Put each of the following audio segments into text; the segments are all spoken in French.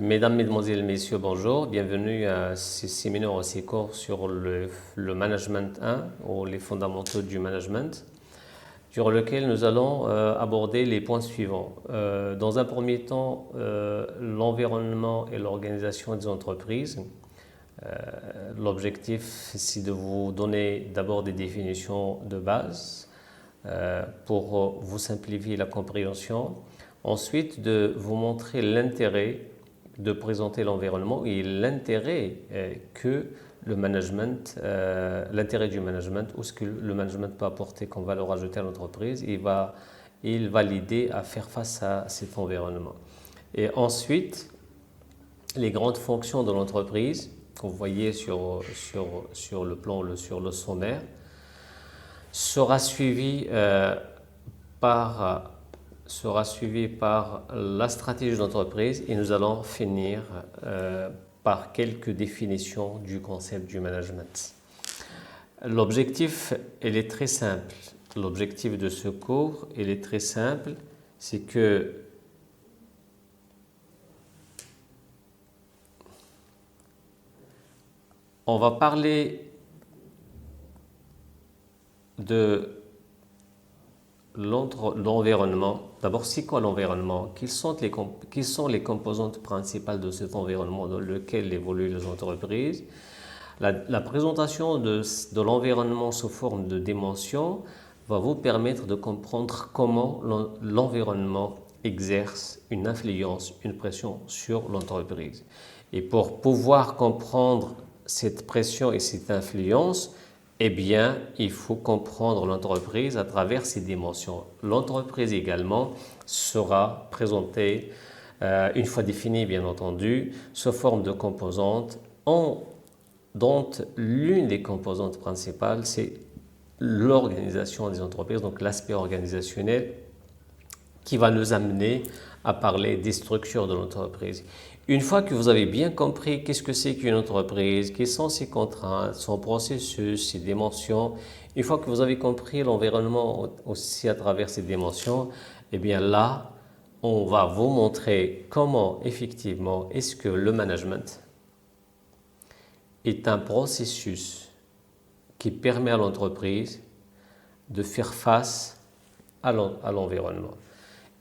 Mesdames, Mesdemoiselles, Messieurs, bonjour. Bienvenue à ce séminaire ou ces cours sur le Management 1 ou les fondamentaux du management, durant lequel nous allons aborder les points suivants. Dans un premier temps, l'environnement et l'organisation des entreprises. L'objectif, c'est de vous donner d'abord des définitions de base pour vous simplifier la compréhension. Ensuite, de vous montrer l'intérêt de présenter l'environnement et l'intérêt que le management, l'intérêt du management ou ce que le management peut apporter comme valeur ajoutée à l'entreprise. Il va l'aider à faire face à cet environnement. Et ensuite, les grandes fonctions de l'entreprise, que vous voyez sur le plan, sur le sommaire, sera suivi par la stratégie d'entreprise et nous allons finir par quelques définitions du concept du management. L'objectif, il est très simple. L'objectif de ce cours, il est très simple, c'est que on va parler de l'environnement. D'abord, c'est quoi l'environnement? Quelles sont les composantes principales de cet environnement dans lequel évoluent les entreprises? La présentation de l'environnement sous forme de dimensions va vous permettre de comprendre comment l'environnement exerce une influence, une pression sur l'entreprise. Et pour pouvoir comprendre cette pression et cette influence, eh bien, il faut comprendre l'entreprise à travers ses dimensions. L'entreprise également sera présentée, une fois définie bien entendu, sous forme de composantes, dont l'une des composantes principales, c'est l'organisation des entreprises, donc l'aspect organisationnel qui va nous amener à parler des structures de l'entreprise. Une fois que vous avez bien compris qu'est-ce que c'est qu'une entreprise, quelles sont ses contraintes, son processus, ses dimensions, une fois que vous avez compris l'environnement aussi à travers ces dimensions, eh bien là, on va vous montrer comment effectivement est-ce que le management est un processus qui permet à l'entreprise de faire face à l'environnement.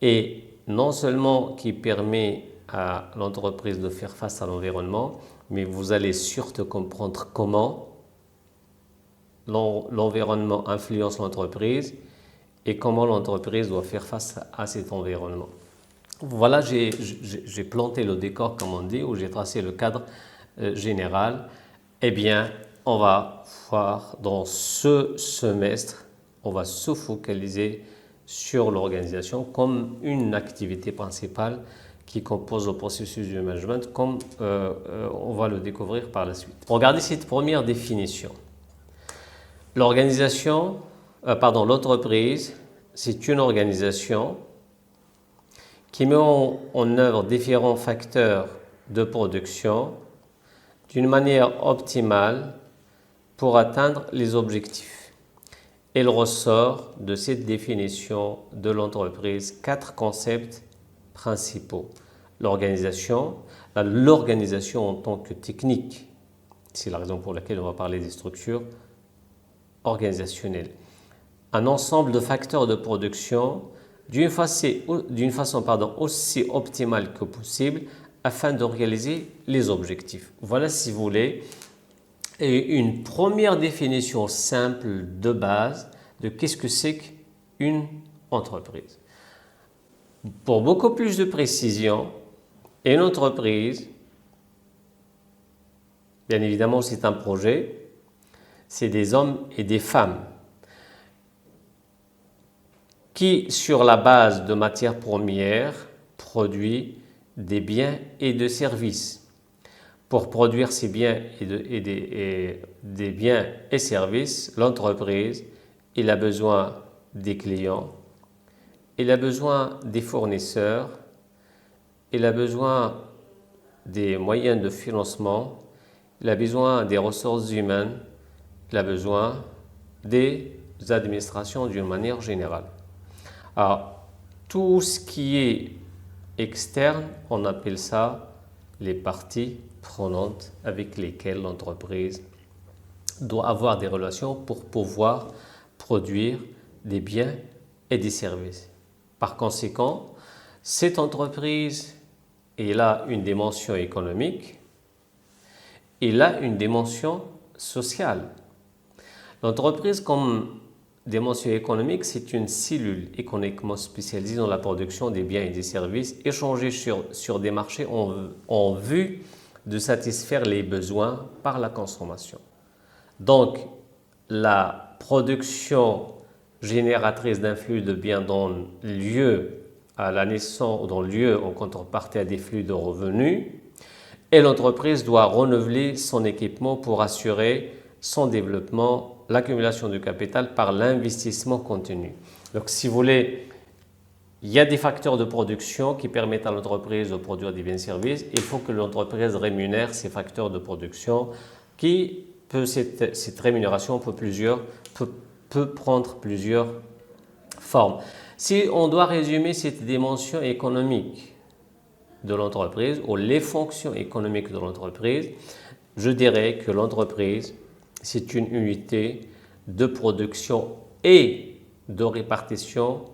Et non seulement qui permet à l'entreprise de faire face à l'environnement, mais vous allez surtout comprendre comment l'environnement influence l'entreprise et comment l'entreprise doit faire face à cet environnement. Voilà, j'ai planté le décor, comme on dit, ou j'ai tracé le cadre général. Eh bien, on va voir dans ce semestre, on va se focaliser sur l'organisation comme une activité principale qui compose le processus du management, comme on va le découvrir par la suite. Regardez cette première définition. L'entreprise, c'est une organisation qui met en œuvre différents facteurs de production d'une manière optimale pour atteindre les objectifs. Il ressort de cette définition de l'entreprise 4 concepts principaux. L'organisation en tant que technique, c'est la raison pour laquelle on va parler des structures organisationnelles. Un ensemble de facteurs de production d'une façon aussi optimale que possible afin de réaliser les objectifs. Voilà, si vous voulez, une première définition simple de base de qu'est-ce que c'est qu'une entreprise. Pour beaucoup plus de précision, une entreprise, bien évidemment, c'est un projet, c'est des hommes et des femmes qui, sur la base de matières premières, produit des biens et de services. Pour produire ces biens des biens et services, l'entreprise, il a besoin des clients, il a besoin des fournisseurs, il a besoin des moyens de financement, il a besoin des ressources humaines, il a besoin des administrations d'une manière générale. Alors, tout ce qui est externe, on appelle ça les parties prenantes avec lesquelles l'entreprise doit avoir des relations pour pouvoir produire des biens et des services. Par conséquent, cette entreprise, elle a une dimension économique, elle a une dimension sociale. L'entreprise comme dimension économique, c'est une cellule économiquement spécialisée dans la production des biens et des services échangés sur des marchés en vue de satisfaire les besoins par la consommation. Donc, la production génératrice d'un flux de biens donne lieu à la naissance, donne lieu en contrepartie à des flux de revenus, et l'entreprise doit renouveler son équipement pour assurer son développement, l'accumulation du capital par l'investissement continu. Donc, si vous voulez, il y a des facteurs de production qui permettent à l'entreprise de produire des biens et services. Il faut que l'entreprise rémunère ces facteurs de production cette rémunération peut prendre plusieurs formes. Si on doit résumer cette dimension économique de l'entreprise ou les fonctions économiques de l'entreprise, je dirais que l'entreprise, c'est une unité de production et de répartition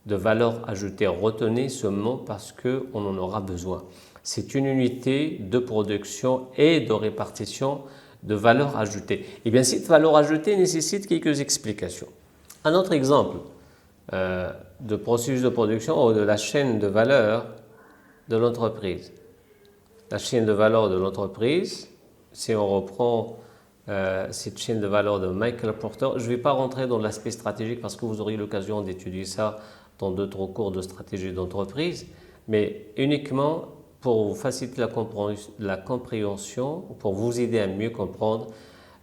de valeur ajoutée. Retenez ce mot parce qu'on en aura besoin. C'est une unité de production et de répartition de valeur ajoutée. Et bien, cette valeur ajoutée nécessite quelques explications. Un autre exemple de processus de production ou de la chaîne de valeur de l'entreprise. La chaîne de valeur de l'entreprise, si on reprend cette chaîne de valeur de Michael Porter, je ne vais pas rentrer dans l'aspect stratégique parce que vous aurez l'occasion d'étudier ça dans d'autres cours de stratégie d'entreprise, mais uniquement pour vous faciliter la compréhension, pour vous aider à mieux comprendre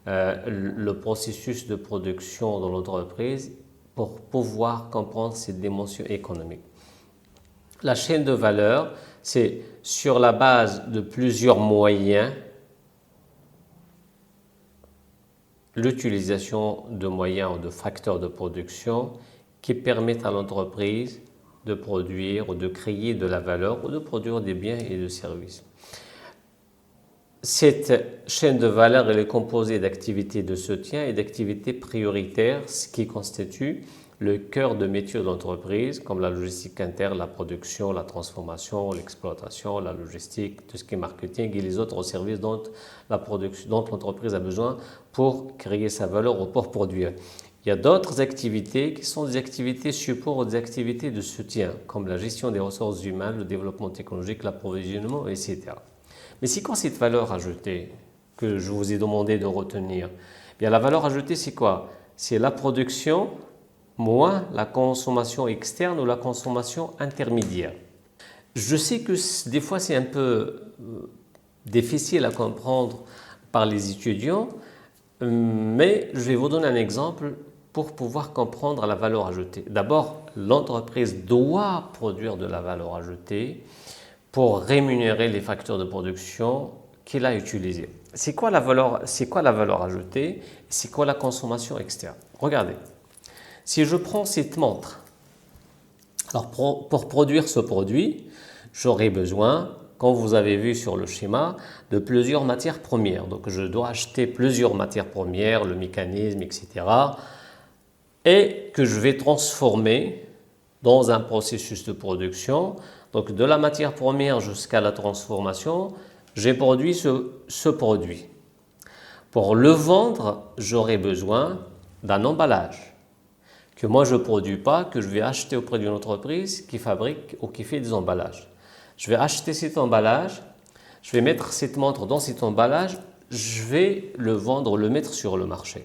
le processus de production dans l'entreprise, pour pouvoir comprendre cette dimension économique. La chaîne de valeur, c'est sur la base de plusieurs moyens, l'utilisation de moyens ou de facteurs de production qui permettent à l'entreprise de produire ou de créer de la valeur ou de produire des biens et des services. Cette chaîne de valeur elle est composée d'activités de soutien et d'activités prioritaires, ce qui constitue le cœur de métier de l'entreprise, comme la logistique interne, la production, la transformation, l'exploitation, la logistique, tout ce qui est marketing et les autres services dont l'entreprise a besoin pour créer sa valeur ou pour produire. Il y a d'autres activités qui sont des activités support ou des activités de soutien, comme la gestion des ressources humaines, le développement technologique, l'approvisionnement, etc. Mais c'est quoi cette valeur ajoutée que je vous ai demandé de retenir? Bien, la valeur ajoutée, c'est quoi? C'est la production moins la consommation externe ou la consommation intermédiaire. Je sais que des fois, c'est un peu difficile à comprendre par les étudiants, mais je vais vous donner un exemple pour pouvoir comprendre la valeur ajoutée. D'abord, l'entreprise doit produire de la valeur ajoutée pour rémunérer les facteurs de production qu'il a utilisés. C'est quoi la valeur ajoutée? C'est quoi la consommation externe? Regardez, si je prends cette montre, alors pour produire ce produit, j'aurai besoin, comme vous avez vu sur le schéma, de plusieurs matières premières. Donc je dois acheter plusieurs matières premières, le mécanisme, etc. et que je vais transformer dans un processus de production. Donc de la matière première jusqu'à la transformation, j'ai produit ce produit. Pour le vendre, j'aurai besoin d'un emballage que moi je ne produis pas, que je vais acheter auprès d'une entreprise qui fabrique ou qui fait des emballages. Je vais acheter cet emballage, je vais mettre cette montre dans cet emballage, je vais le vendre, le mettre sur le marché.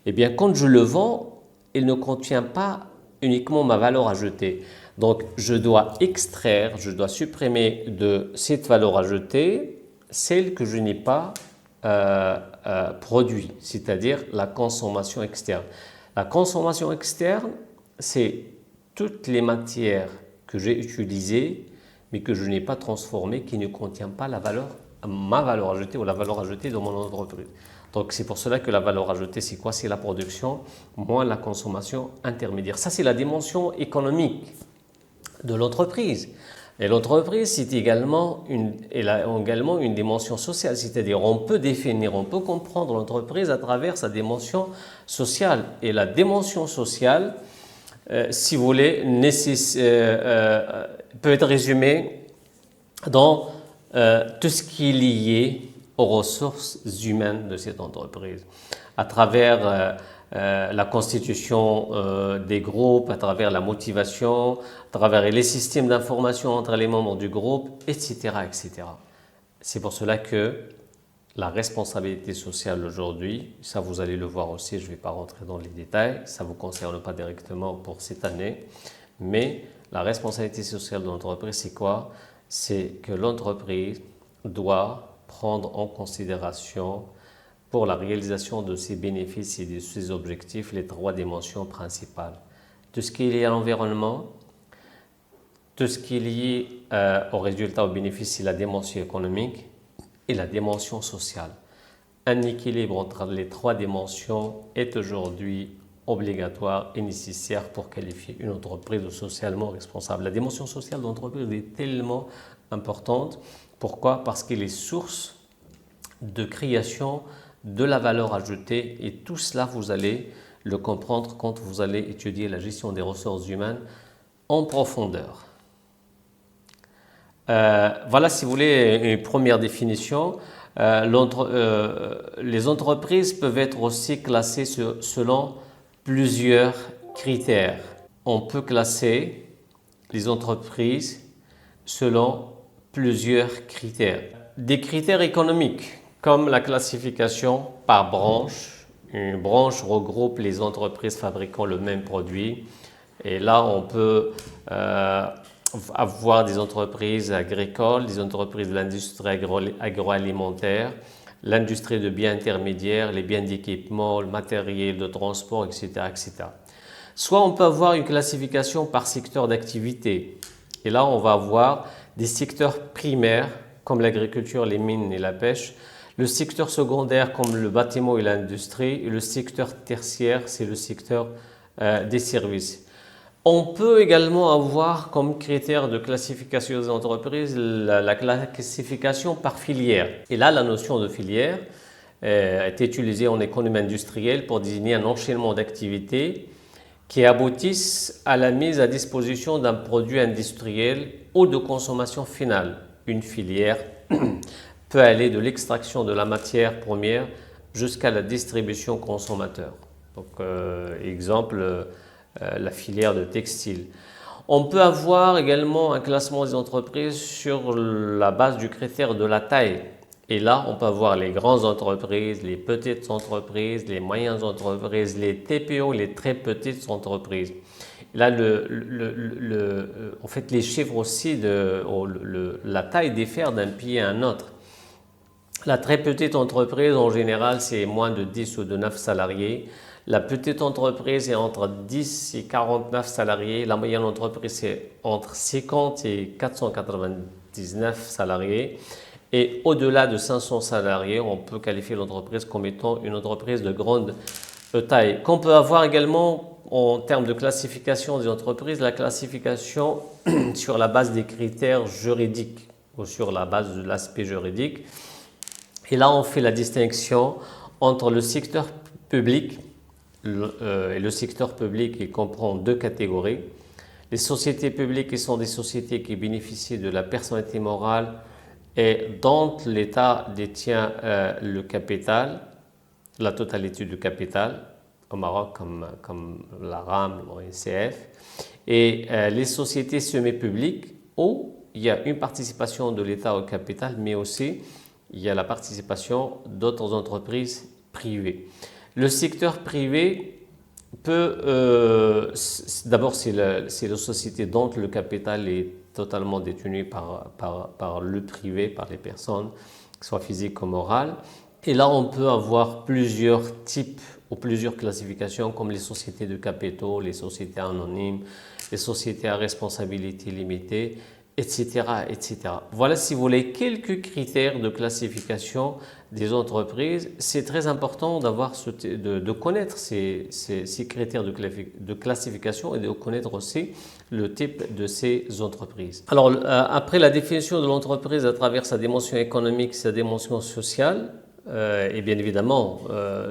Eh bien, quand je le vends, il ne contient pas uniquement ma valeur ajoutée. Donc, je dois extraire, je dois supprimer de cette valeur ajoutée celle que je n'ai pas produit, c'est-à-dire la consommation externe. La consommation externe, c'est toutes les matières que j'ai utilisées mais que je n'ai pas transformées, qui ne contiennent pas ma valeur ajoutée ou la valeur ajoutée de mon entreprise. Donc c'est pour cela que la valeur ajoutée, c'est quoi? C'est la production moins la consommation intermédiaire. Ça, c'est la dimension économique de l'entreprise. Et l'entreprise, elle a également une dimension sociale, c'est-à-dire on peut définir, on peut comprendre l'entreprise à travers sa dimension sociale. Et la dimension sociale, si vous voulez, peut être résumée dans tout ce qui est lié aux ressources humaines de cette entreprise, à travers la constitution des groupes, à travers la motivation, à travers les systèmes d'information entre les membres du groupe, etc., etc. C'est pour cela que la responsabilité sociale aujourd'hui, ça vous allez le voir aussi, je ne vais pas rentrer dans les détails, ça ne vous concerne pas directement pour cette année, mais la responsabilité sociale de l'entreprise, c'est quoi? C'est que l'entreprise doit prendre en considération pour la réalisation de ses bénéfices et de ses objectifs les 3 dimensions principales. Tout ce qui est lié à l'environnement, tout ce qui est lié aux résultats, aux bénéfices, c'est la dimension économique et la dimension sociale. Un équilibre entre les 3 dimensions est aujourd'hui obligatoire et nécessaire pour qualifier une entreprise de socialement responsable. La dimension sociale de l'entreprise est tellement importante. Pourquoi? Parce qu'elle est source de création de la valeur ajoutée et tout cela, vous allez le comprendre quand vous allez étudier la gestion des ressources humaines en profondeur. Voilà, si vous voulez, une première définition. Les entreprises peuvent être aussi classées selon plusieurs critères. On peut classer les entreprises selon plusieurs critères. Des critères économiques, comme la classification par branche. Une branche regroupe les entreprises fabriquant le même produit. Et là, on peut avoir des entreprises agricoles, des entreprises de l'industrie agroalimentaire, l'industrie de biens intermédiaires, les biens d'équipement, le matériel de transport, etc., etc. Soit on peut avoir une classification par secteur d'activité. Et là, on va avoir des secteurs primaires, comme l'agriculture, les mines et la pêche, le secteur secondaire, comme le bâtiment et l'industrie, et le secteur tertiaire, c'est le secteur des services. On peut également avoir comme critère de classification des entreprises la classification par filière. Et là, la notion de filière est utilisée en économie industrielle pour désigner un enchaînement d'activités qui aboutissent à la mise à disposition d'un produit industriel ou de consommation finale. Une filière peut aller de l'extraction de la matière première jusqu'à la distribution consommateur. Donc, exemple, la filière de textile. On peut avoir également un classement des entreprises sur la base du critère de la taille. Et là, on peut avoir les grandes entreprises, les petites entreprises, les moyennes entreprises, les TPO, les très petites entreprises. Là, en fait, les chiffres aussi, la taille diffère d'un pays à un autre. La très petite entreprise, en général, c'est moins de 10 ou de 9 salariés. La petite entreprise est entre 10 et 49 salariés. La moyenne entreprise, c'est entre 50 et 499 salariés. Et au-delà de 500 salariés, on peut qualifier l'entreprise comme étant une entreprise de grande taille. Qu'on peut avoir également en termes de classification des entreprises, la classification sur la base des critères juridiques ou sur la base de l'aspect juridique. Et là, on fait la distinction entre le secteur public et le secteur public, il comprend 2 catégories. Les sociétés publiques, qui sont des sociétés qui bénéficient de la personnalité morale et dont l'État détient le capital, la totalité du capital, au Maroc comme la RAM, l'ONCF, et les sociétés semi-publiques où il y a une participation de l'État au capital, mais aussi il y a la participation d'autres entreprises privées. Le secteur privé peut, d'abord c'est la société dont le capital est totalement détenu par le privé, par les personnes, que ce soit physiques ou morales. Et là, on peut avoir plusieurs types ou plusieurs classifications comme les sociétés de capitaux, les sociétés anonymes, les sociétés à responsabilité limitée, etc., etc. Voilà, si vous voulez, quelques critères de classification des entreprises. C'est très important de connaître ces critères de classification et de connaître aussi le type de ces entreprises. Alors, après la définition de l'entreprise à travers sa dimension économique, sa dimension sociale, et bien évidemment,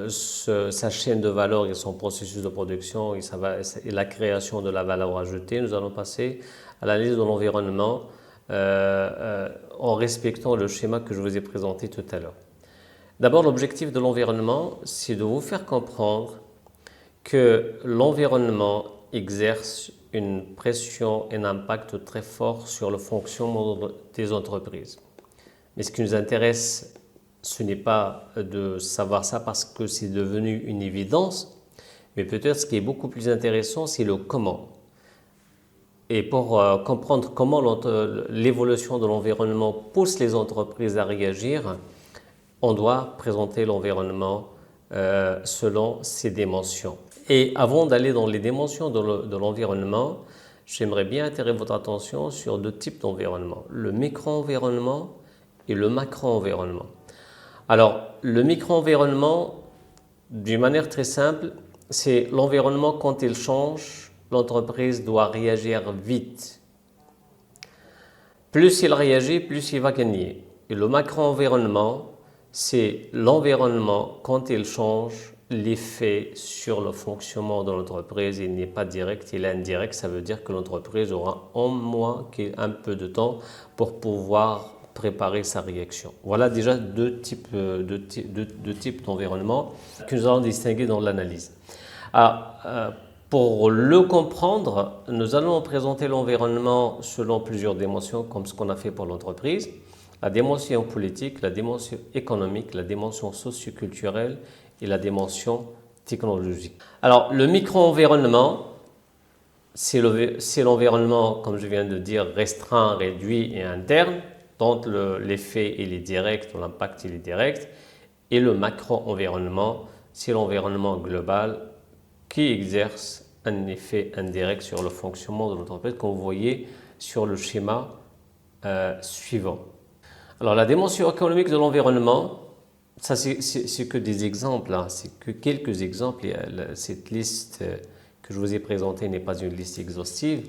sa chaîne de valeur et son processus de production et la création de la valeur ajoutée, nous allons passer à l'analyse de l'environnement en respectant le schéma que je vous ai présenté tout à l'heure. D'abord, l'objectif de l'environnement, c'est de vous faire comprendre que l'environnement exerce une pression et un impact très fort sur le fonctionnement des entreprises. Mais ce qui nous intéresse, ce n'est pas de savoir ça parce que c'est devenu une évidence, mais peut-être ce qui est beaucoup plus intéressant, c'est le comment. Et pour comprendre comment l'évolution de l'environnement pousse les entreprises à réagir, on doit présenter l'environnement selon ses dimensions. Et avant d'aller dans les dimensions de l'environnement, j'aimerais bien attirer votre attention sur deux types d'environnement, le micro-environnement et le macro-environnement. Alors, le micro-environnement, d'une manière très simple, c'est l'environnement quand il change, l'entreprise doit réagir vite. Plus il réagit, plus il va gagner. Et le macro-environnement, c'est l'environnement quand il change, l'effet sur le fonctionnement de l'entreprise, il n'est pas direct, il est indirect. Ça veut dire que l'entreprise aura en moins qu'un peu de temps pour pouvoir préparer sa réaction. Voilà déjà deux types d'environnement que nous allons distinguer dans l'analyse. Pour le comprendre, nous allons présenter l'environnement selon plusieurs dimensions, comme ce qu'on a fait pour l'entreprise. La dimension politique, la dimension économique, la dimension socio-culturelle et la dimension technologique. Alors, le micro-environnement, c'est l'environnement, comme je viens de dire, restreint, réduit et interne, dont l'effet il est direct, l'impact il est direct. Et le macro-environnement, c'est l'environnement global qui exerce un effet indirect sur le fonctionnement de l'entreprise, comme vous voyez sur le schéma suivant. Alors, la dimension économique de l'environnement, ça c'est que des exemples, hein, c'est que quelques exemples. Cette liste que je vous ai présentée n'est pas une liste exhaustive.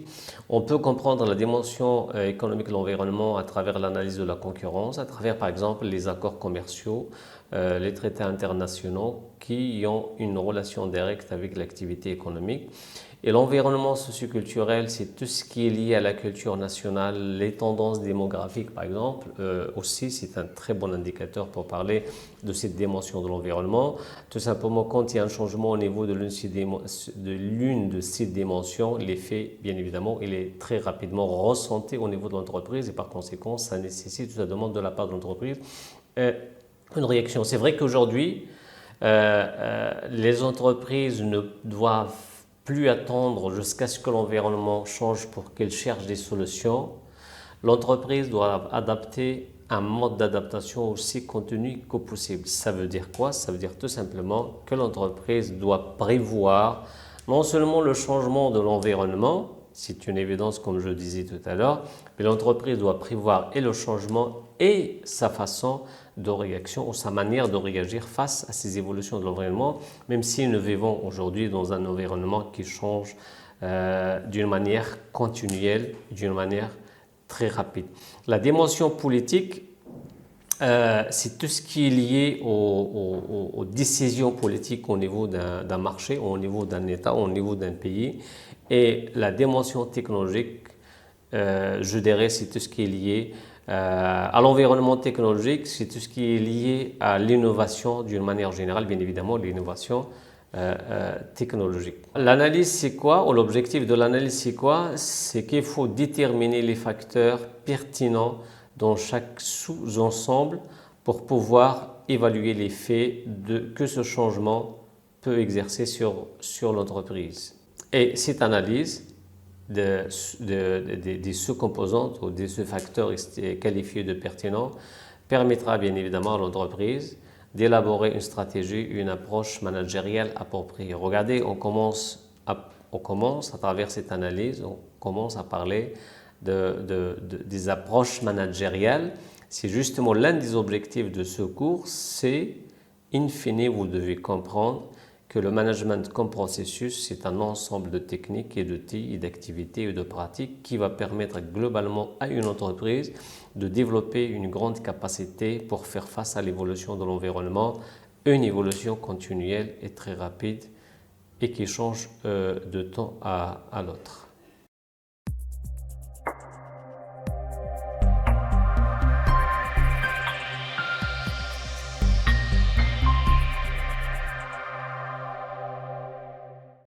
On peut comprendre la dimension économique de l'environnement à travers l'analyse de la concurrence, à travers par exemple les accords commerciaux, les traités internationaux qui ont une relation directe avec l'activité économique. Et l'environnement socioculturel, c'est tout ce qui est lié à la culture nationale, les tendances démographiques par exemple. Aussi, c'est un très bon indicateur pour parler de cette dimension de l'environnement. Tout simplement, quand il y a un changement au niveau de l'une de ces dimensions, l'effet, bien évidemment, il est très rapidement ressenti au niveau de l'entreprise et par conséquent, ça nécessite, ça demande de la part de l'entreprise une réaction. C'est vrai qu'aujourd'hui, les entreprises ne doivent plus attendre jusqu'à ce que l'environnement change pour qu'elles cherchent des solutions. L'entreprise doit adapter un mode d'adaptation aussi contenu que possible. Ça veut dire quoi? Ça veut dire tout simplement que l'entreprise doit prévoir non seulement le changement de l'environnement, c'est une évidence comme je disais tout à l'heure, mais l'entreprise doit prévoir et le changement et sa façon de réaction ou sa manière de réagir face à ces évolutions de l'environnement, même si nous vivons aujourd'hui dans un environnement qui change d'une manière continuelle, d'une manière très rapide. La dimension politique, c'est tout ce qui est lié aux décisions politiques au niveau d'un marché, au niveau d'un État, au niveau d'un pays. Et la dimension technologique, je dirais, c'est tout ce qui est lié à l'environnement technologique, c'est tout ce qui est lié à l'innovation d'une manière générale, bien évidemment, l'innovation technologique. L'analyse, c'est quoi? Ou l'objectif de l'analyse, c'est quoi? C'est qu'il faut déterminer les facteurs pertinents dans chaque sous-ensemble pour pouvoir évaluer l'effet que ce changement peut exercer sur l'entreprise. Et cette analyse des sous-composantes ou des sous-facteurs qualifiés de pertinents permettra bien évidemment à l'entreprise d'élaborer une stratégie, une approche managériale appropriée. Regardez, on commence à travers cette analyse, on commence à parler des approches managériales. C'est justement l'un des objectifs de ce cours, c'est, in fine, vous devez comprendre que le management comme processus, c'est un ensemble de techniques et d'outils et d'activités et de pratiques qui va permettre globalement à une entreprise de développer une grande capacité pour faire face à l'évolution de l'environnement, une évolution continuelle et très rapide et qui change de temps à l'autre.